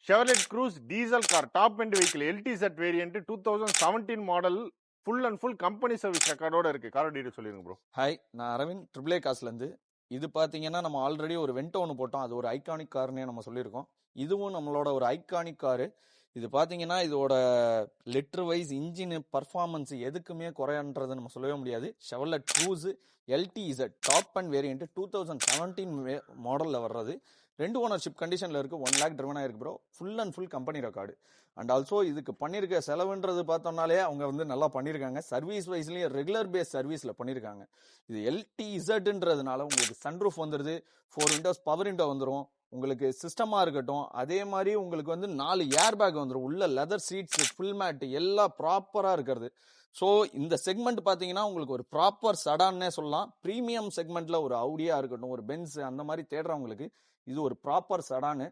Chevrolet Cruze diesel car, top end vehicle, LTZ variant, 2017 model, full and full company service ரெக்கார்டோட இருக்கு. காரோட detail சொல்லிருங்க bro. Hi, நான் Aravind triple A காசுலேருந்து. இது பார்த்தீங்கன்னா நம்ம ஆல்ரெடி ஒரு வென்டோ ஒன்று போட்டோம். அது ஒரு ஐகானிக் கார்னே நம்ம சொல்லியிருக்கோம். இதுவும் நம்மளோட ஒரு ஐகானிக் காரு. இது பார்த்தீங்கன்னா இதோட லிட்டர் வைஸ் இன்ஜின் பர்ஃபார்மன்ஸ் எதுக்குமே குறையன்றது நம்ம சொல்லவே முடியாது. Chevrolet Cruze LTZ top and variant 2017 மாடலில் வர்றது. 2 ஓனர்ஷிப் கண்டிஷனில் இருக்குது. 1 lakh ட்ரிவன் ஆயிருக்கு bro. Full and full company record. And also இதுக்கு பண்ணியிருக்க செலவுன்றது பார்த்தோம்னாலே அவங்க வந்து நல்லா பண்ணியிருக்காங்க. சர்வீஸ் வைஸ்லேயே ரெகுலர் பேஸ் சர்வீஸில் பண்ணியிருக்காங்க. இது LTZன்றதுனால உங்களுக்கு சன்ரூஃப் வந்துடுது, 4 விண்டோஸ் பவர் விண்டோ வந்துடும், உங்களுக்கு சிஸ்டமாக இருக்கட்டும். அதே மாதிரி உங்களுக்கு வந்து 4 ஏர் பேக் வந்துடும், உள்ள லெதர் சீட்ஸ், ஃபுல் மேட் எல்லாம் ப்ராப்பராக இருக்கிறது. ஸோ இந்த செக்மெண்ட் பார்த்தீங்கன்னா உங்களுக்கு ஒரு ப்ராப்பர் சடான்னே சொல்லலாம். ப்ரீமியம் செக்மெண்ட்டில் ஒரு அவுடியாக இருக்கட்டும், ஒரு பென்ஸ் அந்த மாதிரி தேடுறவங்களுக்கு இது ஒரு ப்ராப்பர் சடானு.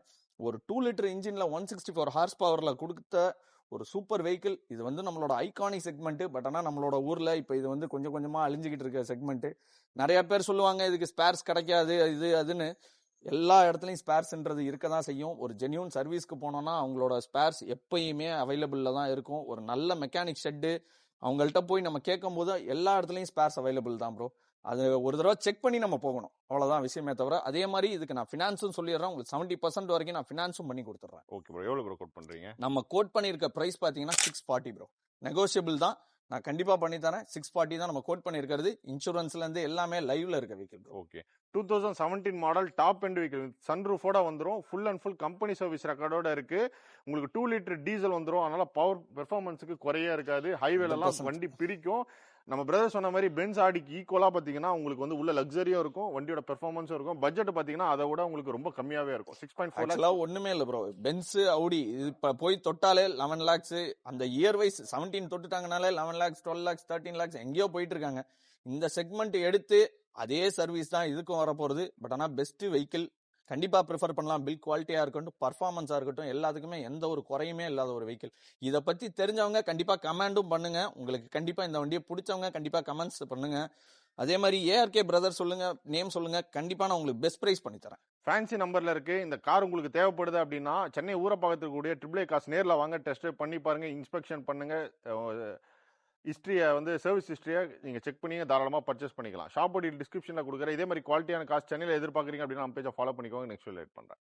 ஒரு 2 லிட்டர் இன்ஜினில் 164 ஹார்ஸ் பவரில் கொடுத்த ஒரு சூப்பர் வெஹிக்கிள். இது வந்து நம்மளோட ஐகானிக் செக்மெண்ட்டு. பட் ஆனால் நம்மளோட ஊரில் இப்போ இது வந்து கொஞ்சம் கொஞ்சமாக அழிஞ்சிக்கிட்டு இருக்க செக்மெண்ட்டு. நிறைய பேர் சொல்லுவாங்க இதுக்கு ஸ்பேர்ஸ் கிடைக்காது, இது அதுன்னு. எல்லா இடத்துலையும் ஸ்பேர்ஸ்ன்றது இருக்க தான் செய்யும். ஒரு ஜென்யூன் சர்வீஸ்க்கு போனோம்னா அவங்களோட ஸ்பேர்ஸ் எப்பயுமே அவைலபிளில் தான் இருக்கும். ஒரு நல்ல மெக்கானிக் ஷெட்டு அவங்கள்ட்ட போய் நம்ம கேட்கும் போது எல்லா இடத்துலையும் ஸ்பேர்ஸ் அவைலபிள் தான் ப்ரோ. அது ஒரு தடவை செக் பண்ணி நம்ம போகணும், அவ்வளோதான் விஷயமே தவிர. அதே மாதிரி இதுக்கு நான் ஃபினான்ஸும் சொல்லிடுறேன். உங்களுக்கு 70% வரைக்கும் நான் ஃபினான்ஸும் பண்ணி கொடுத்துட்றேன். ஓகே ப்ரோ, எவ்வளோ ப்ரோ கோட் பண்ணுறீங்க? நம்ம கோட் பண்ணியிருக்க ப்ரைஸ் பார்த்தீங்கன்னா 640 ப்ரோ. நெகோஷியபிள் தான், நான் கண்டிப்பாக பண்ணி தரேன். 640 தான் நம்ம கோட் பண்ணியிருக்கிறது. இன்சூரன்ஸ்லேருந்து எல்லாமே லைவ்ல இருக்க vehicle. Okay, 2017 model top end vehicle, சன்ரூஃபோட வந்துடும், full and full company service ரெக்கார்டோட இருக்கு. உங்களுக்கு 2 லிட்டர் டீசல் வந்துடும், அதனால பவர் பெர்ஃபார்மன்ஸுக்கு குறைய இருக்காது. ஹைவேலலாம் வண்டி பிரிக்கும். நம்ம பிரதர் சொன்ன மாதிரி பென்ஸ் ஆடிக்கு ஈக்குவலா பார்த்தீங்கன்னா உங்களுக்கு வந்து உள்ள லக்ஸரியும் இருக்கும், வண்டியோட பெர்ஃபார்மன்ஸும் இருக்கும். பட்ஜெட் பார்த்தீங்கன்னா அதை விட உங்களுக்கு ரொம்ப கம்மியாவே இருக்கும். 6.4 lakhs ஒண்ணுமே இல்லை ப்ரோ. பென்ஸ் அவுடி இப்போ போய் தொட்டாலே 11 lakhs. அந்த year wise 17 தொட்டுட்டாங்கனாலே 11 lakhs 12 lakhs 13 lakhs எங்கேயோ போயிட்டு இருக்காங்க. இந்த செக்மெண்ட் எடுத்து அதே சர்வீஸ் தான் இதுக்கும் வரப்போகிறது. பட் ஆனால் பெஸ்ட் வெஹிக்கிள் கண்டிப்பாக ப்ரிஃபர் பண்ணலாம். பில் குவாலிட்டியாக இருக்கட்டும், பர்ஃபார்மன்ஸாக இருக்கட்டும், எல்லாத்துக்குமே எந்த ஒரு குறையுமே இல்லாத ஒரு வெஹிக்கிள். இதை பற்றி தெரிஞ்சவங்க கண்டிப்பாக கமெண்டும் பண்ணுங்க. உங்களுக்கு கண்டிப்பாக இந்த வண்டியை பிடிச்சவங்க கண்டிப்பாக கமெண்ட்ஸ் பண்ணுங்க. அதே மாதிரி ஏஆர்கே பிரதர் சொல்லுங்க, நேம் சொல்லுங்க, கண்டிப்பாக நான் உங்களுக்கு பெஸ்ட் ப்ரைஸ் பண்ணி தரேன். ஃபேன்சி நம்பர்ல இருக்கு. இந்த கார் உங்களுக்கு தேவைப்படுது அப்படின்னா சென்னை ஊரப்பாக்கத்தில் கூடிய ட்ரிபிள் ஏ காசு நேரில் வாங்க, டெஸ்ட் பண்ணி பாருங்க, இன்ஸ்பெக்ஷன் பண்ணுங்க. ஹிஸ்ட்ரியை வந்து சர்வீஸ் ஹிஸ்ட்ரியை நீங்கள் செக் பண்ணி தாராளமாக பர்ச்சேஸ் பண்ணிக்கலாம். ஷாப்போட டிஸ்கிரிப்ஷனில் கொடுக்குற இதே மாதிரி குவாலிட்டியான காசு சென்னையில் எதிர்பார்க்குறீங்க அப்படின்னா நம்ம பேஜை ஃபாலோ பண்ணிக்கோங்க. நெக்ஸ்ட் லேட் பண்ணுறேன்.